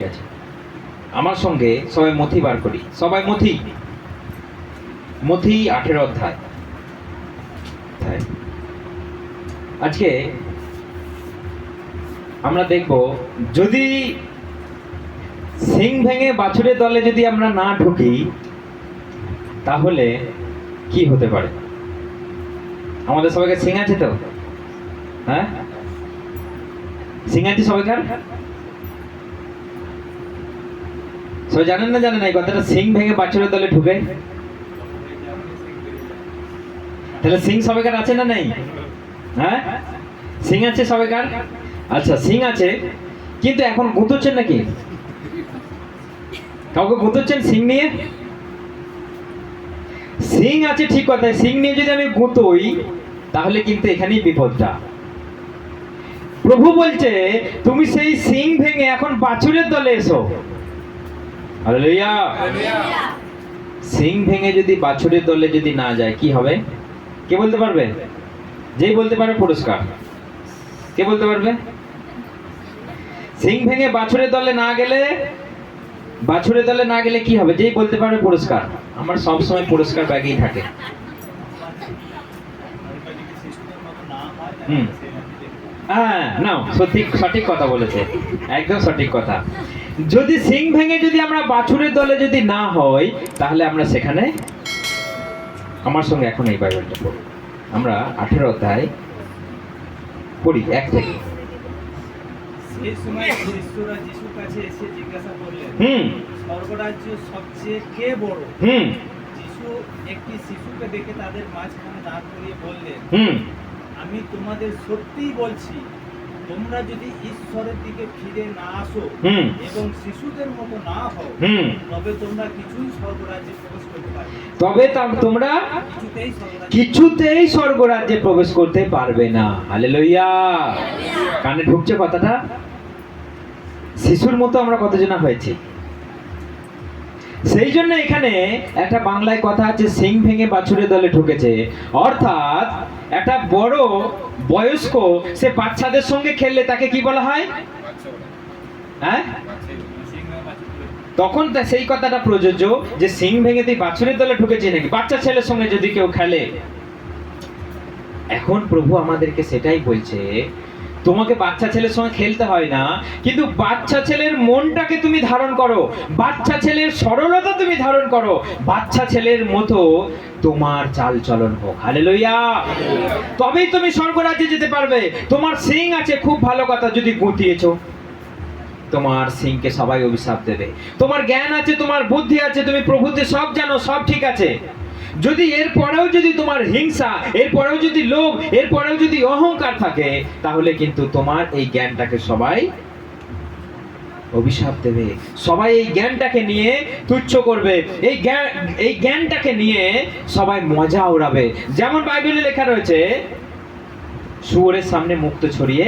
আছে আমার সঙ্গে সবাই মথি বার করি, সবাই মথি 18 অধ্যায়। আজকে আমরা দেখব, যদি সিং ভেঙে বাছুরের দলে যদি আমরা না ঢুকি তাহলে কি হতে পারে। আমাদের সবাইকে সিং আছে তো? হ্যাঁ, সিং আছে সবাইকার? সবাই জানেন না জানেন এই কথাটা, সিং ভেঙে বাছুরের দলে ঢুকে? তাহলে সিং সবাইকার আছে না নেই? হ্যাঁ, সিং আছে সবাইকার। আচ্ছা, সিং আছে, কিন্তু এখন গুঁতোচ্ছেন নাকি? কাউকে গুঁতোচ্ছেন সিং নিয়ে? সিং আছে ঠিক কথা, সিং নিয়ে যদি আমি গুঁতোই তাহলে কিন্তু এখানেই বিপদটা। প্রভু বলছে তুমি সেই সিং ভেঙে এখন বাছুরের দলে এসো। হালেলুয়া। সিং ভেঙে যদি বাছুরের দলে যদি না যায় কি হবে? কে বলতে পারবে? যেই বলতে পারবে পুরস্কার। কে বলতে পারবে? সিং ভেঙে বাছুরের দলে না গেলে, বাছুরের দলে না গেলে কি হবে? যেই বলতে পারবে পুরস্কার। আমার সব সময় পুরস্কার ব্যাগেই থাকে। হ্যাঁ, নাও, সঠিক কথা বলেছে, একদম সঠিক কথা। যদি সিং ভেঙে যদি আমরা বাছুরের দলে যদি না হই তাহলে আমরা সেখানে, আমার সঙ্গে এখন এই বাইবেলটা পড়ি, আমরা 18 অধ্যায় পড়ি 1 থেকে। সেই সময় শিষ্যরা যিশুর কাছে এসে জিজ্ঞাসা করলেন, স্বর্গরাজ্য সবচেয়ে কে বড়? যিশু একটি শিশুকে দেখে তাদের মাঝখানে দাঁড় করিয়ে বললেন, আমি তোমাদের সত্যিই বলছি, তোমরা যদি ঈশ্বরের দিকে ফিরে না আসো এবং শিশুদের মতো না হও, তবে তোমরা কিছুই স্বর্গরাজ্যে প্রবেশ করতে পারবে না। তবে তোমরা কিছুতেই স্বর্গরাজ্যে প্রবেশ করতে পারবে না। হালেলুয়া। কানে ঢুকছে কথাটা? শিশুর মতো আমরা কতজন হয়েছি। সেই জন্য এখানে একটা বাংলায় কথা আছে, সিং ভেঙে বাছুরের দলে ঢুকেছে। অর্থাৎ একটা বড় বয়স্ক সে বাচ্চাদের সঙ্গে খেললে তাকে কি বলা হয়? হ্যাঁ, তখন সেই কথাটা প্রযোজ্য যে সিং ভেঙে তুই বাছুরের দলে ঢুকেছি নাকি, বাচ্চা ছেলের সঙ্গে যদি কেউ খেলে। এখন প্রভু আমাদেরকে সেটাই বলছে, তোমাকে বাচ্চা ছেলের সঙ্গে খেলতে হয় না, কিন্তু বাচ্চা ছেলের মনটাকে তুমি ধারণ করো, বাচ্চা ছেলের সরলতা তুমি ধারণ করো, বাচ্চা ছেলের মতো তোমার চাল চলন হোক। হালেলুয়া। তবেই তুমি স্বর্গরাজ্যে যেতে পারবে। তোমার সিং আছে, খুব ভালো কথা, যদি গুঁতিয়েছো তোমার সিংকে সবাই অভিশাপ দেবে। তোমার জ্ঞান আছে, তোমার বুদ্ধি আছে, তুমি প্রভুতে সব জানো, সব ঠিক আছে। যদি এরপরেও যদি তোমার হিংসা, এরপরেও যদি লোভ, এরপরেও যদি অহংকার থাকে, তাহলে কিন্তু তোমার এই জ্ঞানটাকে সবাই অভিশাপ দেবে। সবাই এই জ্ঞানটাকে নিয়ে তুচ্ছ করবে, এই জ্ঞানটাকে নিয়ে সবাই মজা উড়াবে। যেমন বাইবেলে লেখা রয়েছে, শুয়োরের সামনে মুক্তো ছড়িয়ে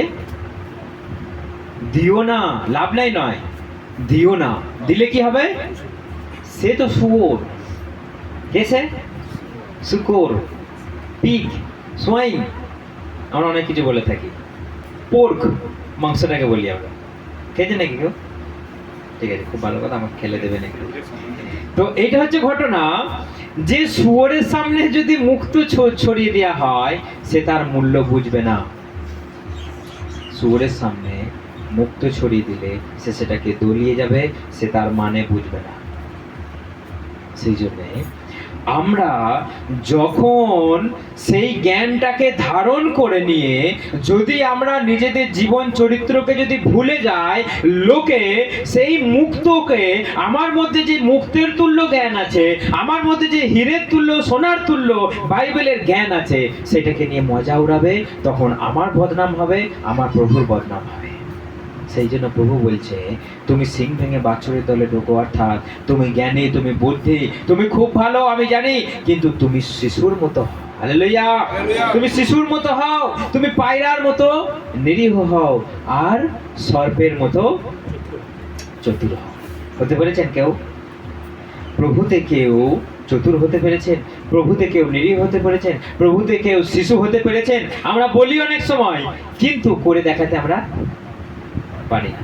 দিও না। লাভ নাই নয়, দিও না। দিলে কি হবে? সে তো শুয়োর, কেসে শুকর, পিগ, সোয়াইন, আমরা অনেক কিছু বলে থাকি। পোর্ক মাংসটাকে বলি আমরা। খেয়েছে নাকি কেউ? ঠিক আছে, খুব ভালো কথা, আমাকে খেলে দেবেন একটু। তো এইটা হচ্ছে ঘটনা, যে শুয়োরের সামনে যদি মুক্তো ছড়িয়ে দেওয়া হয় সে তার মূল্য বুঝবে না। শুয়োরের সামনে মুক্তো ছড়িয়ে দিলে সে সেটাকে দলিয়ে যাবে, সে তার মানে বুঝবে না। সেই জন্যে আমরা যখন সেই জ্ঞানটাকে ধারণ করে নিয়ে যদি আমরা নিজেদের জীবন চরিত্রকে যদি ভুলে যাই, লোকে সেই মুক্তকে, আমার মধ্যে যে মুক্তের তুল্য জ্ঞান আছে, আমার মধ্যে যে হীরের তুল্য, সোনার তুল্য বাইবেলের জ্ঞান আছে, সেটাকে নিয়ে মজা উড়াবে, তখন আমার বদনাম হবে, আমার প্রভুর বদনাম হবে। সেই জন্য প্রভু বলছে, তুমি সিং ভেঙে বাছুরের দলে ঢোকো, অর্থাৎ তুমি জ্ঞানী, তুমি বুদ্ধি, তুমি খুব ভালো আমি জানি, কিন্তু তুমি শিশুর মতো হও। হালেলুয়া। তুমি শিশুর মতো হও, তুমি পায়রার মতো নিরীহ হও, আর সর্পের মতো চতুর হও। হতে পেরেছেন কেউ? প্রভুতে কেউ চতুর হতে পেরেছেন, প্রভুতে কেউ নিরীহ হতে পেরেছেন, প্রভুতে কেউ শিশু হতে পেরেছেন। আমরা বলি অনেক সময়, কিন্তু করে দেখাতে আমরা পারি না।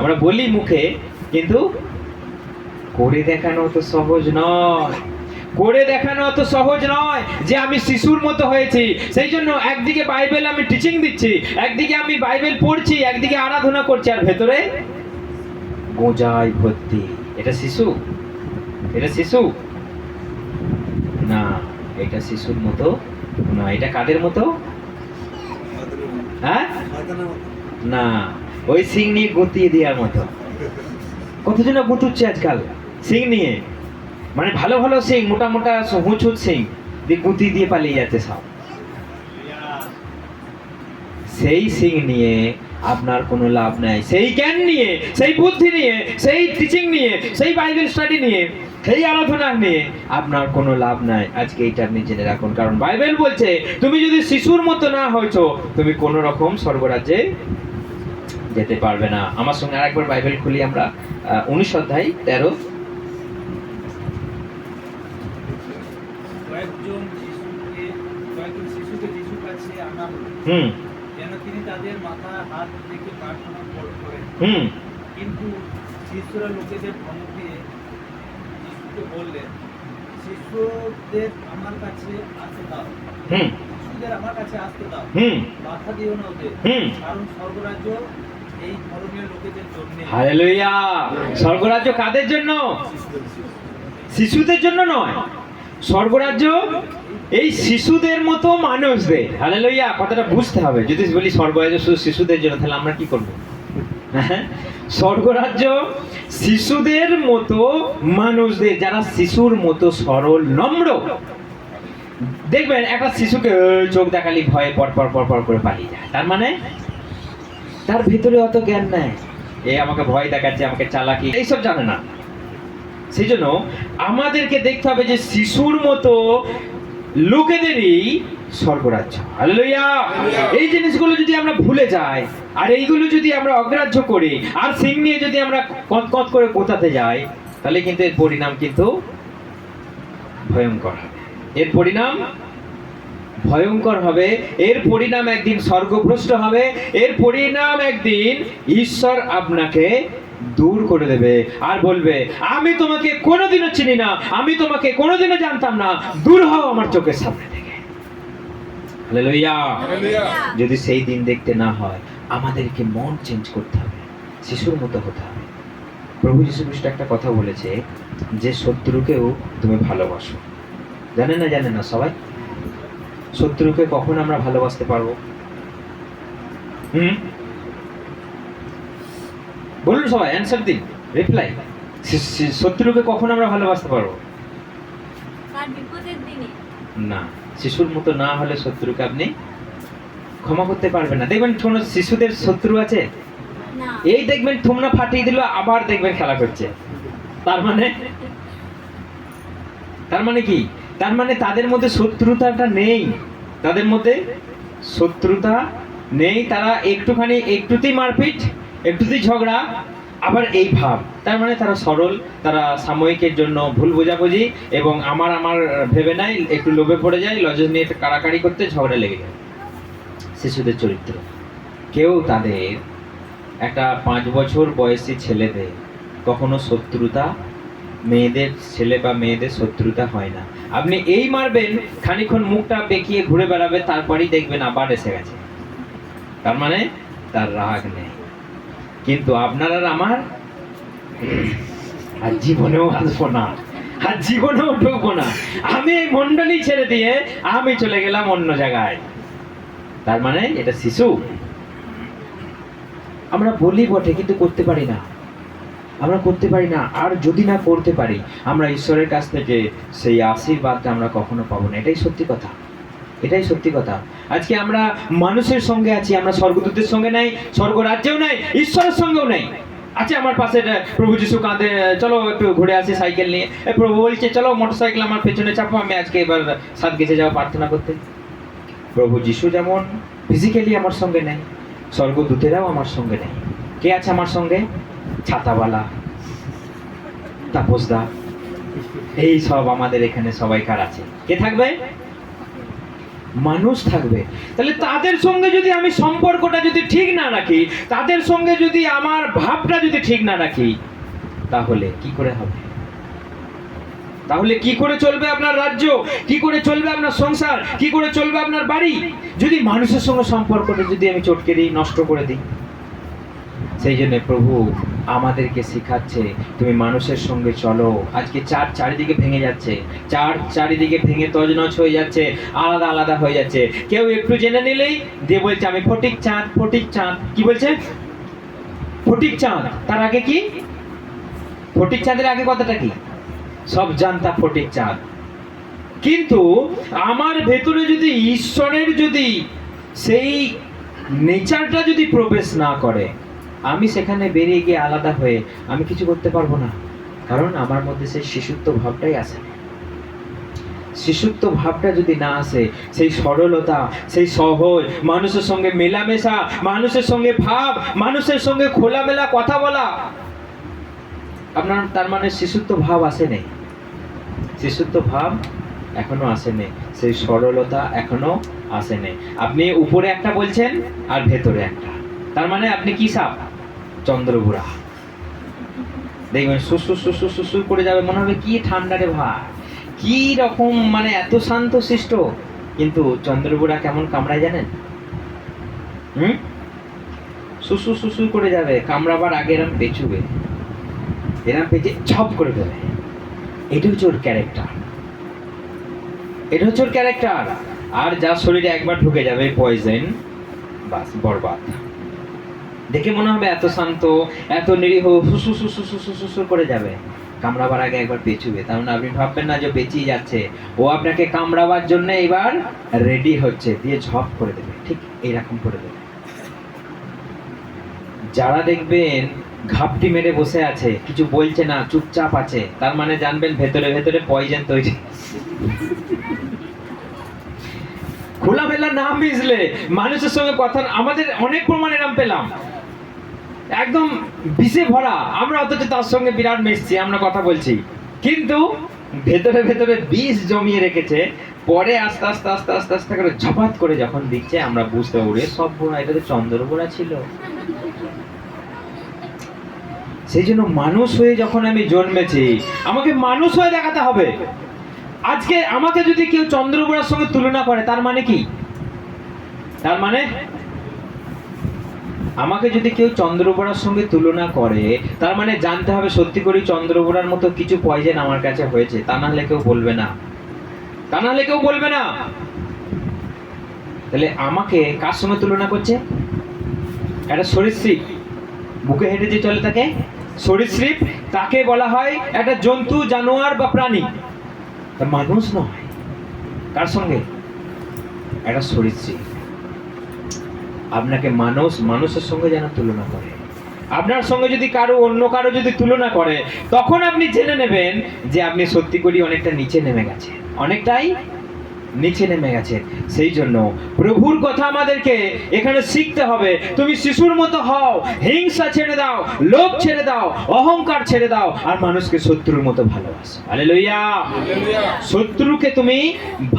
আমরা বলি মুখে, কিন্তু করে দেখানো তো সহজ নয়। করে দেখানো অত সহজ নয় যে আমি শিশুর মতো হয়েছি। সেই জন্য একদিকে বাইবেল আমি টিচিং দিচ্ছি, একদিকে আমি বাইবেল পড়ছি, একদিকে আরাধনা করছি, আর ভেতরে গোঁজায় ভর্তি। এটা শিশু? এটা শিশু না, এটা শিশুর মতো না। এটা কাদের মতো? হ্যাঁ না, ওই সিং নিয়ে গুঁতিয়ে দেওয়ার মতো। কতজন গুঁতুচ্ছে আজকাল সিং নিয়ে, মানে ভালো ভালো সিং, মোটা মোটা হুঁচ হুঁচ সিং দিয়ে গুঁতি দিয়ে পালিয়ে যাচ্ছে সব। সেই সিং নিয়ে আপনার কোনো লাভ নাই। সেই জ্ঞান নিয়ে, সেই বুদ্ধি নিয়ে, সেই টিচিং নিয়ে, সেই বাইবেল স্টাডি নিয়ে, সেই আলোচনা নিয়ে আপনার কোনো লাভ নাই। আজকে এইটা আপনি জেনে রাখুন, কারণ বাইবেল বলছে তুমি যদি শিশুর মতো না হয়েছো, তুমি কোনো রকম স্বর্গরাজ্যে যেতে পারবে না। আমার সঙ্গে আরেকবার বাইবেল খুলি আমরা, 19 অধ্যায় 13। কয়েকজন শিশুকে যিশুর কাছে আনা হলো, যেন তিনি তাদের মাথায় হাত রেখে প্রার্থনা করেন। কিন্তু শিশুরা লোকেদের ধমক দিয়ে যিশুকে বললেন, শিশুদের আমার কাছে আসতে দাও, শিশুদের আমার কাছে আসতে দাও, বাধা দিও না ওদের, কারণ স্বর্গরাজ্য এই ধরনের লোকেদের জন্য। হালেলুয়া! স্বর্গরাজ্য কাদের জন্য? শিশুদের জন্য নয়, স্বর্গরাজ্য এই শিশুদের মতো মানুষদের। হালেলুয়া! কথাটা বুঝতে হবে। যদি বলি স্বর্গরাজ্য শুধু শিশুদের জন্য, তাহলে আমরা কি করব? স্বর্গরাজ্য শিশুদের মতো মানুষদের, যারা শিশুর মতো সরল নম্র। দেখবেন একটা শিশুকে চোখ দেখালি ভয়ে পর পর পর পর করে পালিয়ে যায়, তার মানে তার ভিতরে অত জ্ঞান নাই। এ আমাকে ভয় দেখাচ্ছে, আমাকে চালাকি, এইসব জানে না। সেই জন্য আমাদেরকে দেখতে হবে যে শিশুর মতো লোকেদেরই স্বর্গরাজ্য। হালেলুয়া! এই জিনিসগুলো যদি আমরা ভুলে যাই, আর এইগুলো যদি আমরা অগ্রাহ্য করি, আর সিং নিয়ে যদি আমরা কত করে কোথাতে যাই, তাহলে কিন্তু এর পরিণাম কিন্তু ভয়ঙ্কর হবে। এর পরিণাম ভয়ঙ্কর হবে। এর পরিণাম একদিন স্বর্গভ্রষ্ট হবে। এর পরিণাম একদিন ঈশ্বর আপনাকে দূর করে দেবে আর বলবে, আমি তোমাকে কোনোদিনও চিনি না, আমি তোমাকে কোনোদিনও জানতাম না, দূর হও আমার চোখের সামনে থেকে। হালেলুয়া! যদি সেই দিন দেখতে না হয়, আমাদেরকে মন চেঞ্জ করতে হবে, শিশুর মতো হতে হবে। প্রভু যীশু খ্রিস্ট একটা কথা বলেছে যে শত্রুকেও তুমি ভালোবাসো। জানেন না সবাই? শত্রুকে কখন আমরা ভালোবাসতে পারবো? বলুন সবাই, অ্যানসার দিন, রিপ্লাই। শত্রুকে কখন আমরা ভালোবাসতে পারবো? না, শিশুর মতো না হলে শত্রুকে আপনি ক্ষমা করতে পারবেন না। দেখবেন কোন শিশুদের শত্রু আছে? এই দেখবেন থুমনা ফাটিয়ে দিল, আবার দেখবেন খেলা করছে। তার মানে কি? তার মানে তাদের মধ্যে শত্রুতাটা নেই, তাদের মধ্যে শত্রুতা নেই। তারা একটুতেই মারপিট, একটুতেই ঝগড়া, আবার এই ভাব। তার মানে তারা সরল, তারা সাময়িকের জন্য ভুল বোঝাবুঝি এবং আমার ভেবে নাই, একটু লোভে পড়ে যায়, লজেস নিয়ে কাড়াকাড়ি করতে ঝগড়া লেগে যায়। শিশুদের চরিত্র, কেউ তাদের একটা 5 বছর বয়সী ছেলেদের কখনো শত্রুতা, ছেলে বা মেয়েদের শত্রুতা হয় না। আপনি এই মারবেন, খানিকক্ষণ মুখটা বেঁকিয়ে ঘুরে বেড়াবে, তারপরেই দেখবেন আবার এসে গেছে। তার মানে তার রাগ নেই। কিন্তু আপনার আর আমার আর জীবনেও আসবো না, আর জীবনেও ঢুকবো না। আমি এই মন্ডলী ছেড়ে দিয়ে আমি চলে গেলাম অন্য জায়গায়। তার মানে এটা শিশু। আমরা বলি বটে, কিন্তু করতে পারি না। আমরা করতে পারি না, আর যদি না করতে পারি, আমরা ঈশ্বরের কাছ থেকে সেই আশীর্বাদটা আমরা কখনো পাবো না। এটাই সত্যি কথা, এটাই সত্যি কথা। আজকে আমরা মানুষের সঙ্গে আছি, আমরা স্বর্গদূতের সঙ্গে নাই, স্বর্গরাজ্যেও নাই, ঈশ্বরের সঙ্গেও নাই। আচ্ছা, আমার পাশে প্রভু যিশু কাঁদে, চলো একটু ঘুরে আসি সাইকেল নিয়ে। প্রভু বলছে চলো মোটরসাইকেল আমার পেছনে চাপো, আমি আজকে এবার সাত গেছে যাবো প্রার্থনা করতে। প্রভু যিশু যেমন ফিজিক্যালি আমার সঙ্গে নেই, স্বর্গদূতেরাও আমার সঙ্গে নেই। কে আছে আমার সঙ্গে? ছাতাওয়ালা, তাপসদা, এই সব আমাদের এখানে সবাইকার আছে। কে থাকবে? মানুষ থাকবে। তাহলে তাদের সঙ্গে যদি আমি সম্পর্কটা যদি ঠিক না রাখি, তাদের সঙ্গে যদি আমার ভাবটা যদি ঠিক না রাখি, তাহলে কি করে হবে? তাহলে কি করে চলবে আপনার রাজ্য? কি করে চলবে আপনার সংসার? কি করে চলবে আপনার বাড়ি? যদি মানুষের সঙ্গে সম্পর্কটা যদি আমি চটকে দিই, নষ্ট করে দিই। সেই জন্য প্রভু আমাদেরকে শেখাচ্ছে, তুমি মানুষের সঙ্গে চলো। আজকে চারিদিকে ভেঙে যাচ্ছে, চারিদিকে ভেঙে তছনছ হয়ে যাচ্ছে, আলাদা আলাদা হয়ে যাচ্ছে। কেউ একটু জেনে নিলেই দিয়ে বলছে আমি ফটিক চাঁদ, ফটিক চাঁদ। কি বলছে? ফটিক চাঁদ। তার আগে কি? ফটিক চাঁদের আগে কথাটা কি? সব জানতা ফটিক চাঁদ। কিন্তু আমার ভেতরে যদি ঈশ্বরের যদি সেই নেচারটা যদি প্রবেশ না করে, আমি সেখানে বেরিয়ে গিয়ে আলাদা হয়ে আমি কিছু করতে পারবো না। কারণ আমার মধ্যে সেই শিশুত্ব ভাবটাই আসে। শিশুত্ব ভাবটা যদি না আসে, সেই সরলতা, সেই সহজ, মানুষের সঙ্গে মেলামেশা, মানুষের সঙ্গে ভাব, মানুষের সঙ্গে খোলামেলা কথা বলা, আপনার তার মানে শিশুত্ব ভাব আসে নেই। শিশুত্ব ভাব এখনো আসেনি, সেই সরলতা এখনো আসেনি। আপনি উপরে একটা বলছেন আর ভেতরে একটা, তার মানে আপনি কি সাপ? চন্দ্রবুড়া। দেখবেন সুসু সুসু সুসু করে যাবে, মনে হবে কি ঠান্ডা রে ভাই, কি রকম মানে এত শান্ত শিষ্ট। কিন্তু চন্দ্রবুড়া কেমন কামড়ায় জানেন? সুসু সুসু করে যাবে, কামড়াবার আগে এরম পেঁচুবে, এরম পেঁচে ছপ করে দেবে। এটা হচ্ছে ওর ক্যারেক্টার, এটা হচ্ছে ওর ক্যারেক্টার। আর যার শরীরে একবার ঢুকে যাবে পয়জন, বাস বরবাদ। দেখে মনে হবে এত শান্ত, এত নিরীহ, সুসু সুসু সুসু সুসু করে যাবে, কামড়াবার আগে একবার পেঁচুবে। তার মানে আপনি ভাববেন না যে পেঁচিয়ে যাচ্ছে, ও আপনাকে কামড়াবার জন্য এবার রেডি হচ্ছে, দিয়ে ঝপ করে দেবে, ঠিক এইরকম করে দেবে। যারা দেখবেন ঘাপটি মেরে বসে আছে, কিছু বলছে না, চুপচাপ আছে, তার মানে জানবেন ভেতরে ভেতরে পয়জন তৈরি। খোলামেলা না মিশলে, মানুষের সঙ্গে কথা, আমাদের অনেক প্রমাণ এরম পেলাম, একদম বিষে ভরা, আমরা অথচ তার সঙ্গে বিরাট মিশছি, আমরা কথা বলছি, কিন্তু ভেতরে ভেতরে বিষ জমিয়ে রেখেছে। পরে আস্তে আস্তে আস্তে আস্তে আস্তে করে ঝপাত করে যখন দিচ্ছে, আমরা বুঝতে পারি সব বুড়া, এটা তো চন্দ্রবোড়া ছিল। সেই জন্য মানুষ হয়ে যখন আমি জন্মেছি, আমাকে মানুষ হয়ে দেখাতে হবে। আজকে আমাকে যদি কেউ চন্দ্রবোড়ার সঙ্গে তুলনা করে, তার মানে কি? তার মানে আমাকে যদি কেউ চন্দ্রবোড়ার সঙ্গে তুলনা করে, তার মানে জানতে হবে সত্যি করে চন্দ্রবোড়ার মতো কিছু পয়জন আমার কাছে হয়েছে, তা না হলে কেউ বলবে না, তা না হলে কেউ বলবে না। তাহলে আমাকে কার সঙ্গে তুলনা করছে? একটা সরীসৃপ, বুকে হেঁটে যে চলে তাকে সরীসৃপ, তাকে বলা হয় একটা জন্তু, জানোয়ার বা প্রাণী, তা মানুষ নয়। কার সঙ্গে? একটা সরীসৃপ। আপনাকে মানুষের সঙ্গে যেন তুলনা করে। আপনার সঙ্গে যদি অন্য কারো যদি তুলনা করে, তখন আপনি জেনে নেবেন যে আপনি সত্যি করে অনেকটা নিচে নেমে গেছেন, অনেকটাই নিচে নেমে গেছেন। সেই জন্য প্রভুর কথা আমাদেরকে এখানে শিখতে হবে। তুমি শিশুর মতো হও, হিংসা ছেড়ে দাও, লোভ ছেড়ে দাও, অহংকার ছেড়ে দাও, আর মানুষকে শত্রুর মতো ভালোবাসো। হালেলুয়া। শত্রুকে তুমি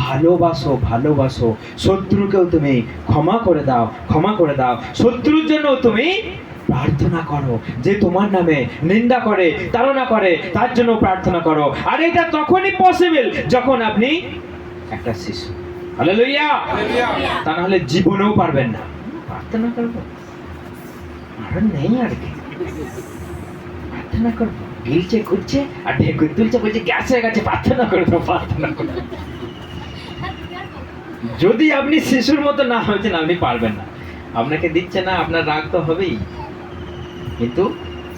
ভালোবাসো, ভালোবাসো। শত্রুকেও তুমি ক্ষমা করে দাও, ক্ষমা করে দাও। শত্রুর জন্য তুমি প্রার্থনা করো, যে তোমার নামে নিন্দা করে, তাড়না করে, তার জন্য প্রার্থনা করো। আর এটা তখনই পসিবল যখন আপনি একটা শিশু। হালেলুয়া। তা না হলে জীবনেও পারবেন না। প্রার্থনা করবো আর নেই, আর কি প্রার্থনা করবো, গিলছে ঘুরছে আর ঢেকুর তুলছে, বলছে গ্যাস হয়ে গেছে, প্রার্থনা করবো, প্রার্থনা করবো। যদি আপনি শিশুর মতো না হয়েছেন, আপনি পারবেন না। আপনাকে দিচ্ছে না, আপনার রাগ তো হবেই, কিন্তু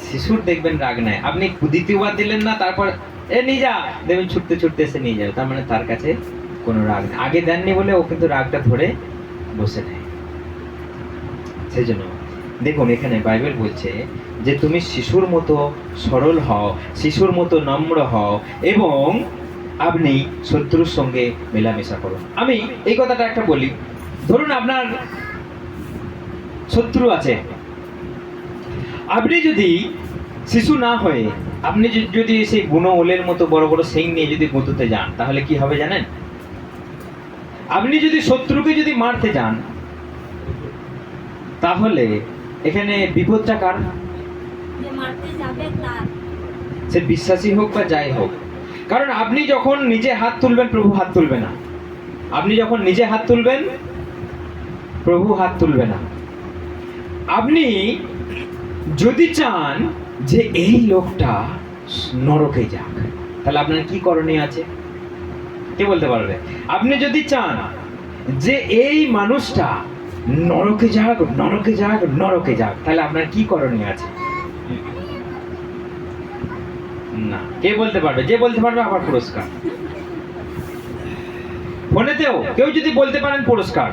শিশুর দেখবেন রাগ নাই। আপনি দ্বিতীয়বার দিলেন না, তারপর নিয়ে যা, দেখবেন ছুটতে ছুটতে এসে নিয়ে যাবে, তার মানে তার কাছে কোনো রাগ নেই। আগে দেননি বলে ও কিন্তু রাগটা ধরে বসে নেয়। সেই জন্য দেখুন এখানে বাইবেল বলছে যে তুমি শিশুর মতো সরল হও, শিশুর মতো নম্র হও, এবং আপনি শত্রুর সঙ্গে মেলামেশা করুন। আমি এই কথাটা একটা বলি, ধরুন আপনার শত্রু আছে, আপনি যদি শিশু না হয়ে আপনি যদি সেই বুনো ওলের মতো বড় বড় শিং নিয়ে যদি গুঁতোতে যান, তাহলে কি হবে জানেন? আপনি যদি শত্রুকে যদি মারতে যান, তাহলে এখানে বিপদটা কার? যে মারতে যাবে তার। সে বিশ্বাসী হোক বা যাই হোক। কারণ আপনি যখন নিজে হাত তুলবেন, প্রভু হাত তুলবে না। আপনি যখন নিজে হাত তুলবেন, প্রভু হাত তুলবে না। আপনি যদি চান যে এই লোকটা নরকে যাক, তাহলে আপনার কি করণীয় আছে? কে বলতে পারবে? আপনি যদি চান যে এই মানুষটা নরকে যাক, নরকে যাক, নরকে যাক, তাহলে আপনার কি করণীয় আছে? না, কে বলতে পারবে? যে বলতে পারবে আবার পুরস্কার। ফোনেতেও কেউ যদি বলতে পারেন পুরস্কার।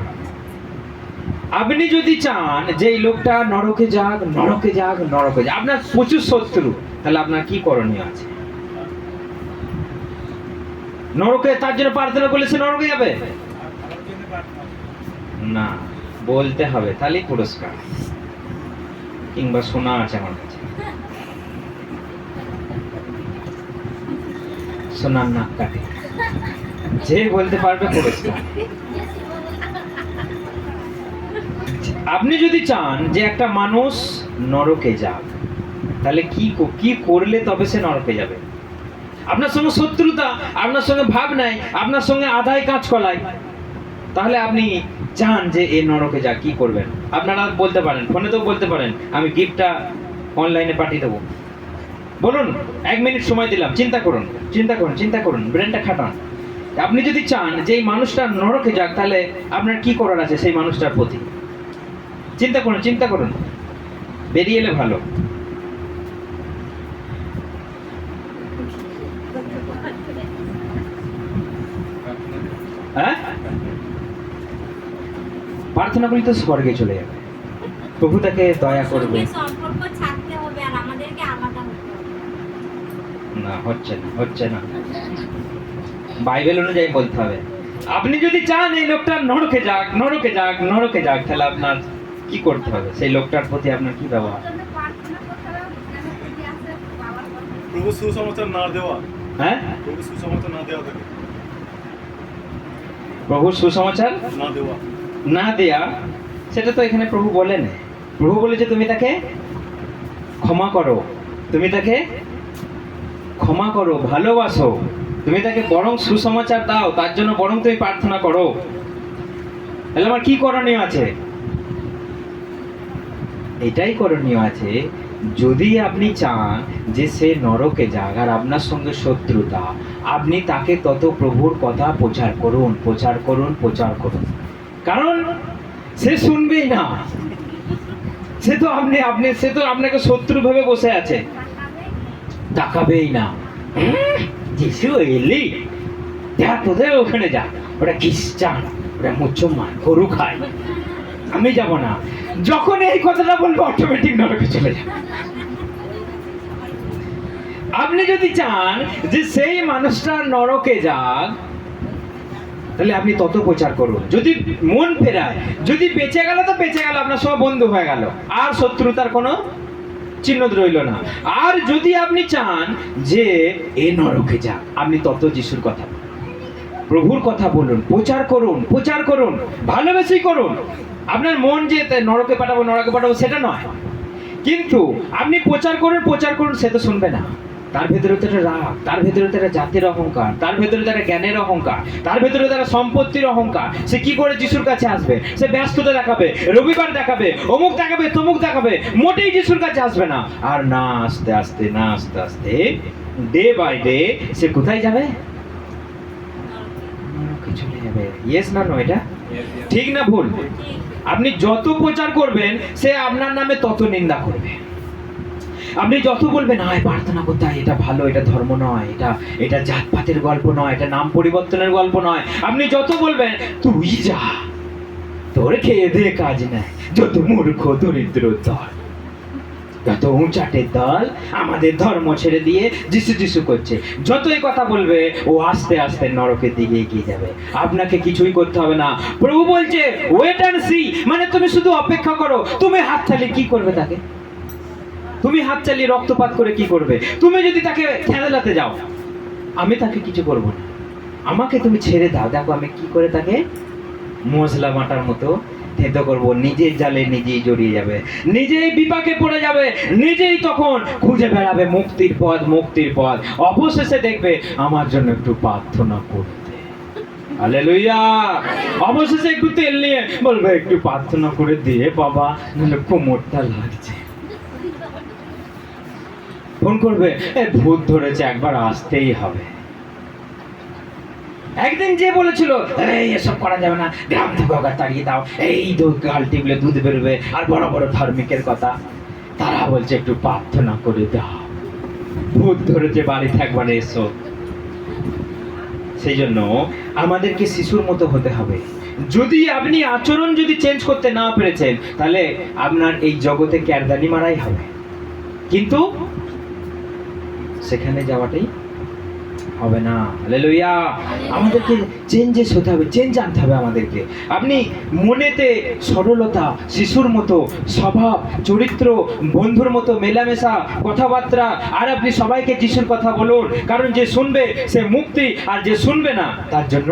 আপনি যদি চান যে এই লোকটা নরকে যাক, নরকে যাক, নরকে যাক, আপনার প্রচুর শত্রু, তাহলে আপনার কি করণীয় আছে? নরকে তার জন্য প্রার্থনা করলে সে নরকে যাবে আমার জন্য প্রার্থনা। না, বলতে হবে, তাহলেই পুরস্কার। কিংবা শোনা আছে আমার কাছে, শোনার নাক কাটে। যে বলতে পারবে পুরস্কার। আপনি যদি চান যে একটা মানুষ নরকে যাক, তাহলে কি করলে তবে সে নরকে যাবে? আপনার সঙ্গে শত্রুতা, আপনার সঙ্গে ভাব নাই, আপনার সঙ্গে আদায় কাজ করায়, তাহলে আপনি চান যে এ নরকে যাক, কি করবেন? আপনারা বলতে পারেন, ফোনে তো বলতে পারেন, আমি গিফটটা অনলাইনে পাঠিয়ে দেবো। বলুন, 1 মিনিট সময় দিলাম, চিন্তা করুন, চিন্তা করুন, চিন্তা করুন, ব্রেনটা খাটান। আপনি যদি চান যে এই মানুষটা নরকে যাক, তাহলে আপনার কি করার আছে সেই মানুষটার প্রতি? চিন্তা করুন, চিন্তা করুন, বেরিয়ে এলে ভালো। হ্যাঁ, প্রার্থনা করি তো স্বর্গে চলে যাবে, প্রভু তাকে দয়া করবে। সঙ্গে সম্পর্ক ছাড়তে হবে আর আমাদেরকে আলাদা হতে হবে। না, হচ্ছে না, হচ্ছে না। বাইবেল অনুযায়ী বলতে হবে। আপনি যদি চান এই লোকটা নরকে যাক, নরকে যাক, নরকে যাক, তাহলে আপনার কি করতে হবে? সেই লোকটার প্রতি আপনার কি ব্যবহার? প্রভু সুসমাচার না দেওয়া, হ্যাঁ, প্রভু সুসমাচার না দেওয়া থাকে, প্রভু সুসমাচার না দেওয়া। না দেয়া, সেটা তো এখানে প্রভু বলেন। প্রভু বলেছে তুমি তাকে ক্ষমা করো, তুমি তাকে ক্ষমা করো, ভালোবাসো, তুমি তাকে বরং সুসমাচার দাও, তার জন্য বরং তুমি প্রার্থনা করো। তাহলে আমার কি করণীয় আছে? এটাই করণীয় আছে। যদি আপনি চান যে সে নরকে যাক আর আপনার সঙ্গে শত্রুতা, আপনি তাকে তত প্রভুর কথা প্রচার করুন, প্রচার করুন, প্রচার করুন। কারণ সে শুনবেই না। সে তো আপনাকে শত্রু ভেবে বসে আছে, তাকাবেই না। যিশু এলি, দেখ তোদের ওখানে যা, ওটা খ্রিস্টান, ওটা মুসলমান, গরু খায়, আমি যাব না। যখন এই কথাটা বলবো অটোমেটিক নরকে চলে যাবে। আপনি যদি চান যে সেই মানুষটা নরকে যাক, তাহলে আপনি তত প্রচার করুন। যদি মন ফেরায়, যদি বেঁচে গেল তো বেঁচে গেল, আপনার সব বন্ধু হয়ে গেল, আর শত্রুতার কোনো চিহ্ন রইল না। আর যদি আপনি চান যে এ নরকে যাক, আপনি তত যিশুর কথা, প্রভুর কথা বলুন, প্রচার করুন, প্রচার করুন, ভালোবেসেই করুন। আপনার মন যে নরকে পাঠাবো, নরকে পাঠাবো সেটা নয়, কিন্তু আপনি প্রচার করুন, প্রচার করুন, সে তো শুনবে না। তার ভেতরে তো একটা রাগ, তার ভেতরে তো একটা জাতির অহংকার, তার ভেতরে তো একটা জ্ঞানের অহংকার, তার ভেতরে তো একটা সম্পত্তির অহংকার। সে কি করে যিশুর কাছে আসবে? সে ব্যস্ততা দেখাবে, রবিবার দেখাবে, অমুক দেখাবে, তমুক দেখাবে, মোটেই যিশুর কাছে আসবে না। আর না আস্তে আস্তে, না আস্তে আস্তে, ডে বাই ডে সে কোথায় যাবে? নরকে চলে যাবে। ইয়েস না নো? এটা ঠিক না ভুল? ঠিক। আপনি যত প্রচার করবেন সে আপনার নামে তত নিন্দা করবে। আপনি যত বলবেন আয় প্রার্থনা করতে হয়, এটা ভালো, এটা ধর্ম নয়, এটা জাতপাতের গল্প নয়, এটা নাম পরিবর্তনের গল্প নয়, আপনি যত বলবেন তুই যা, তোর খেয়ে দিয়ে কাজ নেই, যত মূর্খ দরিদ্র দল, যত উঁচাটের দল আমাদের ধর্ম ছেড়ে দিয়ে যিশু যিশু করছে, যতই কথা বলবে ও আস্তে আস্তে নরকের দিকে এগিয়ে যাবে। আপনাকে কিছুই করতে হবে না। প্রভু বলছে ওয়েট অ্যান্ড সি, মানে তুমি শুধু অপেক্ষা করো। তুমি হাত চালিয়ে কি করবে তাকে? তুমি হাত চালিয়ে রক্তপাত করে কি করবে? তুমি যদি তাকে খেলাতে যাও, আমি তাকে কিছু করব না, আমাকে তুমি ছেড়ে দাও, দেখো আমি কি করে তাকে মশলা বাটার মতো থেতো করব, নিজের জালে নিজেই জড়িয়ে যাবে, নিজেই বিপাকে পড়ে যাবে, নিজেই তখন খুঁজে বেড়াবে মুক্তির পথ, মুক্তির পথ। অবশেষে দেখবে আমার জন্য একটু প্রার্থনা করতে, হালেলুয়া। অবশেষে একটু তেল নিয়ে বলবে একটু প্রার্থনা করে দিয়ে বাবা, নাহলে কোমরটা লাগছে। ফোন করবে, এ ভূত ধরেছে, একবার আসতেই হবে। একদিন যে বলেছিল এই এসব করা যাবে না, গ্রাম থেকে ওকে তাড়িয়ে দাও, এই দুধ গাল টিপলে দুধ বেরোবে, আর বড় বড় ধার্মিকের কথা, তারা বলছে একটু প্রার্থনা করে দাও, ভূত ধরেছে, বাড়িতে একবারে এসো। সেই জন্য আমাদেরকে শিশুর মতো হতে হবে। যদি আপনি আচরণ যদি চেঞ্জ করতে না পেরেছেন, তাহলে আপনার এই জগতে ক্যারদানি মারাই হবে, কিন্তু সেখানে যাওয়াটাই হবে না। হালেলুয়া। আমাদেরকে চেঞ্জেস হতে হবে, চেঞ্জ আনতে হবে আমাদেরকে। আপনি মনেতে সরলতা, শিশুর মতো স্বভাব, চরিত্র, বন্ধুর মতো মেলামেশা, কথাবার্তা, আর আপনি সবাইকে যিশুর কথা বলুন, কারণ যে শুনবে সে মুক্তি, আর যে শুনবে না তার জন্য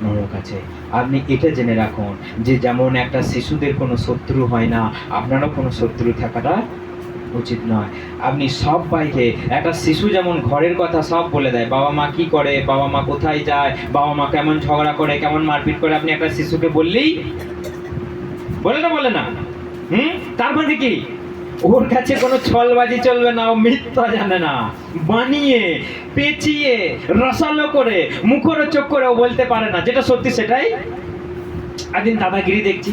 নরক আছে। আপনি এটা জেনে রাখুন যে যেমন একটা শিশুদের কোনো শত্রু হয় না, আপনারও কোনো শত্রু থাকাটা উচিত নয়। আপনি সব বাইকে, একটা শিশু যেমন ঘরের কথা সব বলে দেয়, বাবা মা কি করে, বাবা মা কোথায় যায়, বাবা মা কেমন ঝগড়া করে, কেমন মারপিট করে, আপনি একটা শিশুকে বললেই বলে না। তার মানে কি ওর কাছে কোনো ছলবাজি চলবে না, ও মিথ্যা জানে না, বানিয়ে পেঁচিয়ে রসালো করে মুখরোচক করে ও বলতে পারে না, যেটা সত্যি সেটাই। একদিন দাদাগিরি দেখছি,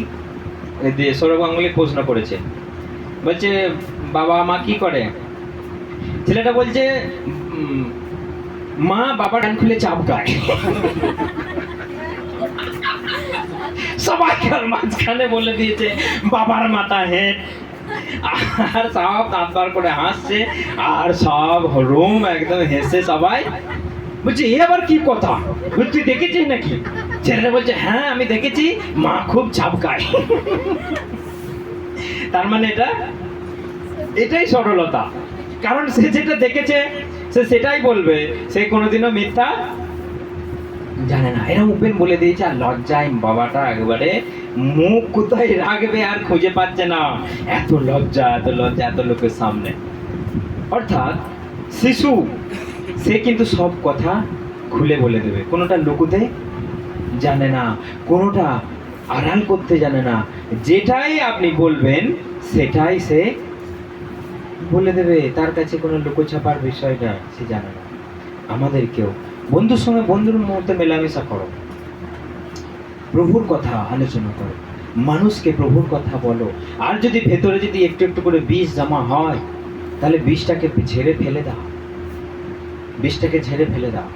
সৌরভ গাঙ্গুলি প্রশ্ন করেছে, বলছে বাবা মা কি করে, ছেলেটা বলছে মা বাবা ডান খুলে চাপ গায়। সবাইকে ওর মাঝখানে বলে দিয়েছে বাবার মাথা হেঁট, আর সব দাঁত বার করে হাসছে, আর সব রুম একদম হেসে সবাই বলছে এ আবার কি কথা, তুই দেখেছিস নাকি? ছেলেটা বলছে হ্যাঁ আমি দেখেছি, মা খুব চাপ গায়। তার মানে এটাই সরলতা, কারণ সে যেটা দেখেছে সে সেটাই বলবে, সে কোনোদিনও মিথ্যা জানে না। এরা ওপেন বলে দিয়েছে, আর লজ্জায় বাবাটা একেবারে মুখ কোথায় রাখবে আর খুঁজে পাচ্ছে না, এত লজ্জা, এত লজ্জা, এত লোকের সামনে। অর্থাৎ শিশু সে কিন্তু সব কথা খুলে বলে দেবে, কোনোটা লুকুতে জানে না, কোনোটা আড়াল করতে জানে না, যেটাই আপনি বলবেন সেটাই সে বলে দেবে, তার কাছে কোনো লুকোছাপার বিষয়টা সে জানে না। আমাদেরকেও বন্ধুর সঙ্গে বন্ধুর মধ্যে মেলামেশা করো, প্রভুর কথা আলোচনা করো, মানুষকে প্রভুর কথা বলো, আর যদি ভেতরে যদি একটু একটু করে বিষ জমা হয়, তাহলে বিষটাকে ঝেড়ে ফেলে দাও, বিষটাকে ঝেড়ে ফেলে দাও।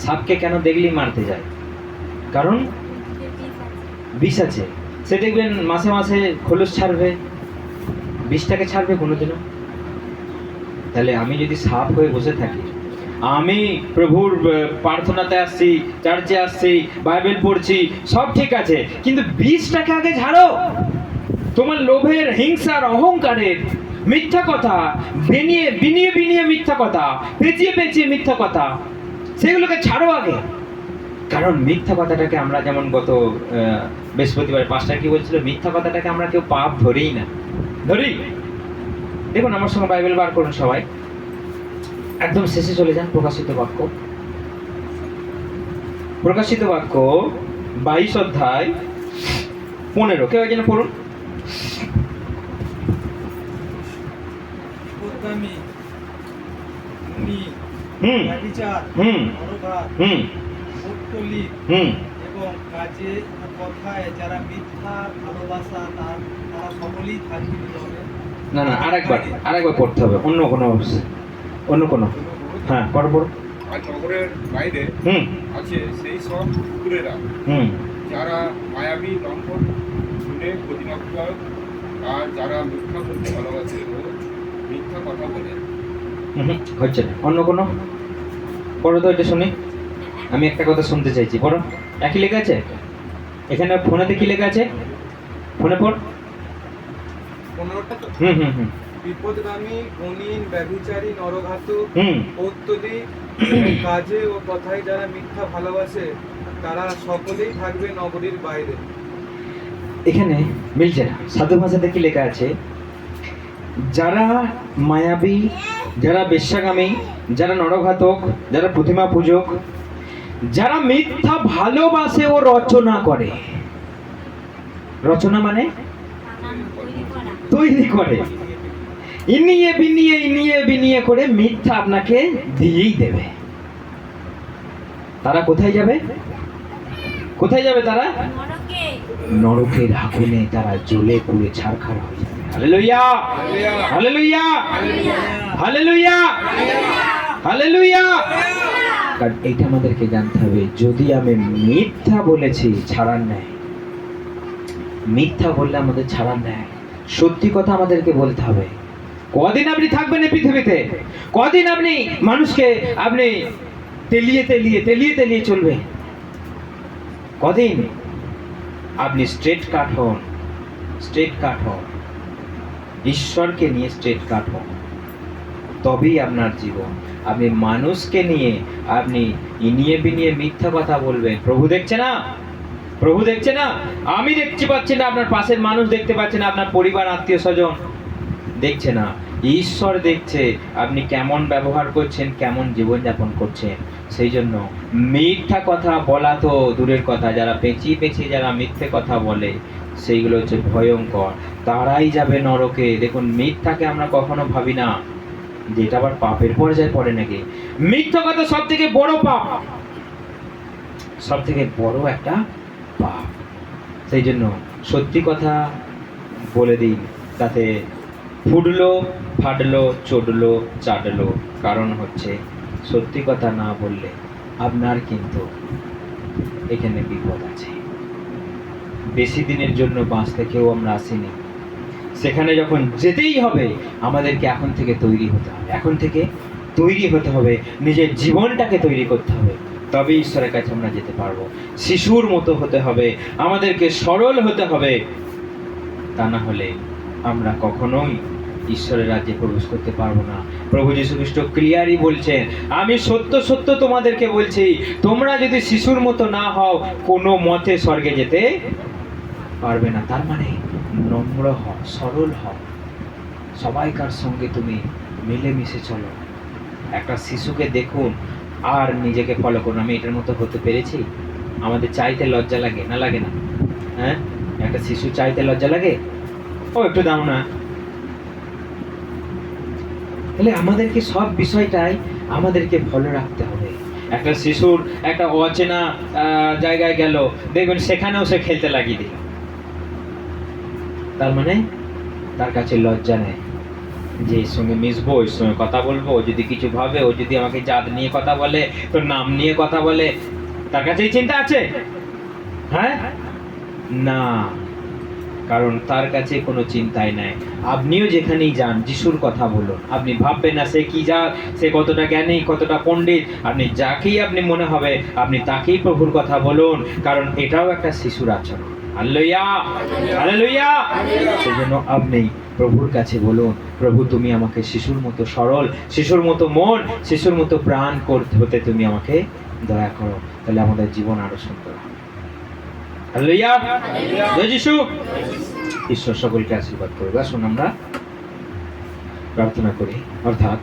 সাপকে কেন দেখলেই মারতে যায়? কারণ বিষ আছে। সে দেখবেন মাসে মাসে খোলস ছাড়বে, বিষটাকে ছাড়বে কোনোদিনও? তাহলে আমি যদি সাপ হয়ে বসে থাকি, আমি প্রভুর প্রার্থনাতে আসছি, চার্চে আসছি, বাইবেল পড়ছি, সব ঠিক আছে, কিন্তু বিষটাকে আগে ঝাড়ো। তোমার লোভের, হিংসার, অহংকারের, মিথ্যা কথা, বিনিয়ে বিনিয়ে বিনিয়ে মিথ্যা কথা, পেঁচিয়ে পেঁচিয়ে মিথ্যা কথা, সেগুলোকে ছাড়ো আগে। কারণ মিথ্যা কথাটাকে আমরা, যেমন গত বৃহস্পতিবার পাঁচটা কি বলছিল, মিথ্যা কথাটাকে আমরা কেউ পাপ ধরেই না, ধরি। দেখুন আমার সঙ্গে বাইবেল বার করুন সবাই, একদম শেষে চলে যান, প্রকাশিত বাক্য, প্রকাশিত বাক্য 22 অধ্যায় 15, কেউ একজন পড়ুন। বিপথগামী, খুনি, ব্যভিচার, নরঘাত, পৌত্তলিক এবং কাজে ও কথায় যারা মিথ্যা ভালোবাসা তারা সকলেই থাকবে নীরবে। না আরেকবার পড়তে হবে, অন্য কোনো হ্যাঁ পড়ব। আর নগরের বাইরে আছে সেই সব কুকুরেরা, যারা মায়াবী লম্পট, শুনে প্রতিমাত্মক, আর যারা মিথ্যা বলতে ভালোবাসে ও মিথ্যা কথা বলে। হচ্ছে না, অন্য কোনো পড়ো তো, এটা শুনি। আমি একটা কথা শুনতে চাইছি, পড়ো। একই লেখা আছে এখানে, ফোনেতে কি লেখা আছে? ফোনে পড়। 15টা তো। বিপদগামী, গুণীন, ব্যভিচারী, নরঘাতক, পৌত্তলিক, কাজে ও কথায় যারা মিথ্যা ভালোবাসে তারা সকলেই থাকবে নগরীর বাইরে। এখানে মিলছে না, সাধু ভাষাতে কি লেখা আছে? যারা মায়াবী, যারা বেশ্যাগামী, যারা নরঘাতক, যারা প্রতিমা পূজক, যারা মিথ্যা ভালোবাসে ও রচনা করে। রচনা মানে বানানো, তৈরি করা। তৈরি করে, ইনিয়ে বিনিয়ে করে মিথ্যা আপনাকে দিয়েই দেবে। তারা কোথায় যাবে? কোথায় যাবে তারা? নরকে। নরকের আগুনে তারা জ্বলে পুড়ে ছারখার হয়ে যাবে। Hallelujah, hallelujah, hallelujah, hallelujah. কারণ এটা আমাদেরকে জানতে হবে, যদি আমি মিথ্যা বলেছি ছাড়ার নেই, মিথ্যা বললে আমাদের ছাড়ার নেই। সত্যি কথা আমাদেরকে বলতে হবে। কদিন আপনি থাকবেন এই পৃথিবীতে? কদিন আপনি মানুষকে আপনি তেলিয়ে চলবে? কদিন? আপনি স্ট্রেট কাট হন, স্ট্রেট কাট হন, ঈশ্বরকে নিয়ে স্ট্রেট কাট হন, তবেই আপনার জীবন। আপনি মানুষকে নিয়ে আপনি ইনিয়ে বিনিয়ে মিথ্যা কথা বলবেন, প্রভু দেখছে না? প্রভু দেখছে না? আমি দেখতে পাচ্ছি না, আপনার পাশের মানুষ দেখতে পাচ্ছে না, আপনার পরিবার আত্মীয় স্বজন দেখছে না, ঈশ্বর দেখছে আপনি কেমন ব্যবহার করছেন, কেমন জীবনযাপন করছেন। সেই জন্য মিথ্যা কথা বলা তো দূরের কথা, যারা পেঁচিয়ে যারা মিথ্যে কথা বলে সেইগুলো হচ্ছে ভয়ঙ্কর, তারাই যাবে নরকে। দেখুন, মিথ্যাকে আমরা কখনো ভাবি না যে এটা আবার পাপের পর্যায়ে পড়ে নাকি। মিথ্যা কথা সব থেকে বড় পাপ, সব থেকে বড় একটা পাপ। সেই জন্য সত্যি কথা বলে দিন, তাতে ফুটলো, ফাটলো, চটলো, চাটলো। কারণ হচ্ছে সত্যি কথা না বললে আপনার কিন্তু এখানে বিপদ আছে। বেশি দিনের জন্য বাঁচতে কেউ আমরা আসিনি, সেখানে যখন যেতেই হবে আমাদেরকে এখন থেকে তৈরি হতে হবে, এখন থেকে তৈরি হতে হবে, নিজের জীবনটাকে তৈরি করতে হবে, তবে ঈশ্বরের কাছে আমরা যেতে পারবো। শিশুর মতো হতে হবে, আমাদেরকে সরল হতে হবে, তা না হলে আমরা কখনোই ঈশ্বরের রাজ্যে প্রবেশ করতে পারবো না। প্রভু যীশু খ্রিস্ট ক্লিয়ারই বলছেন, আমি সত্য সত্য তোমাদেরকে বলছি, তোমরা যদি শিশুর মতো না হও কোনো মতে স্বর্গে যেতে পারবে না। তার মানে নম্র হও, সরল হও, সবাইকার সঙ্গে তুমি মিলেমিশে চলো। একটা শিশুকে দেখুন আর নিজেকে ফলো করুন, আমি এটার মতো হতে পেরেছি। আমাদের চাইতে লজ্জা লাগে না? লাগে না? হ্যাঁ, একটা শিশু চাইতে লজ্জা লাগে? ও একটু দাও না। তাহলে আমাদেরকে সব বিষয়টাই আমাদেরকে ভালো রাখতে হবে। একটা শিশুর একটা অচেনা জায়গায় গেল, দেখবেন সেখানেও সে খেলতে লাগিয়ে দিল, তার মানে তার কাছে লজ্জা নেই যে এর সঙ্গে মিশবো, এর সঙ্গে কথা বলবো। ও যদি কিছু ভাবে, ও যদি আমাকে জাত নিয়ে কথা বলে, তোর নাম নিয়ে কথা বলে, তার কাছে এই চিন্তা আছে? হ্যাঁ, না, কারণ তার কাছে কোনো চিন্তাই নাই। আপনিও যেখানেই যান যিশুর কথা বলুন, আপনি ভাববেন না সে কি যা, সে কতটা জ্ঞানী, কতটা পণ্ডিত। আপনি যাকেই আপনি মনে হবে আপনি তাকেই প্রভুর কথা বলুন, কারণ এটাও একটা শিশুর আচরণ। Hallelujah, hallelujah. সেজন্য আপনি প্রভুর কাছে বলুন, প্রভু তুমি আমাকে শিশুর মতো সরল, শিশুর মতো মন, শিশুর মতো প্রাণ করতে হতে তুমি আমাকে দয়া করো, তাহলে আমাদের জীবন আরো সুন্দর হবে। হালেলুয়া, জয় যিশু। ঈশ্বর সকলকে আশীর্বাদ করবে। আসুন আমরা প্রার্থনা করি। অর্থাৎ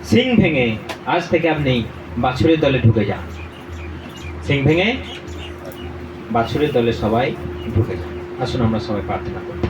সিং ভেঙে আজ থেকে আপনি বাছুরের দলে ঢুকে যান, সিং ভেঙে বাছুরের দলে সবাই ঢুকে যান। আসুন আমরা সবাই প্রার্থনা করি।